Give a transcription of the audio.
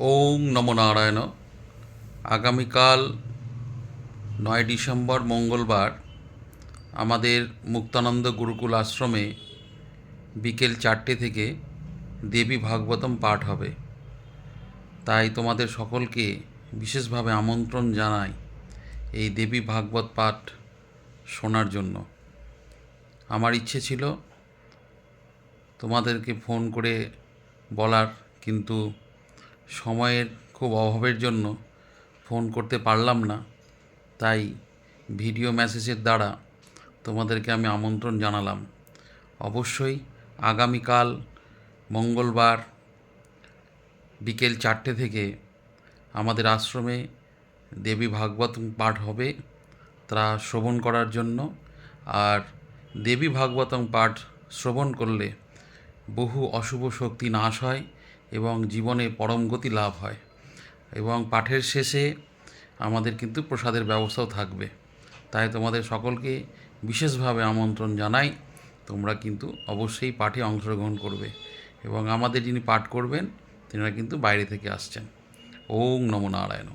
ওং নমো নারায়ণ। আগামীকাল 9 ডিসেম্বর মঙ্গলবার আমাদের মুক্তানন্দ গুরুকুল আশ্রমে বিকেল 4টে থেকে দেবী ভাগবতম পাঠ হবে। তাই তোমাদের সকলকে বিশেষভাবে আমন্ত্রণ জানাই এই দেবী ভাগবত পাঠ শোনার জন্য। আমার ইচ্ছে ছিল তোমাদেরকে ফোন করে বলার, কিন্তু সময়ের খুব অভাবের জন্য ফোন করতে পারলাম না। তাই ভিডিও মেসেজের দ্বারা তোমাদেরকে আমি আমন্ত্রণ জানালাম। অবশ্যই আগামীকাল মঙ্গলবার বিকেল 4টে থেকে আমাদের আশ্রমে দেবী ভাগবত পাঠ হবে, তা শ্রবণ করার জন্য। আর দেবী ভাগবতম পাঠ শ্রবণ করলে বহু অশুভ শক্তি নাশ হয় এবং জীবনে পরম গতি লাভ হয়। এবং পাঠের শেষে আমাদের কিন্তু প্রসাদের ব্যবস্থাও থাকবে। তাই তোমাদের সকলকে বিশেষভাবে আমন্ত্রণ জানাই, তোমরা কিন্তু অবশ্যই পাঠে অংশগ্রহণ করবে। এবং আমাদের যিনি পাঠ করবেন তিনারা কিন্তু বাইরে থেকে আসছেন। ওং নমো নারায়ণ।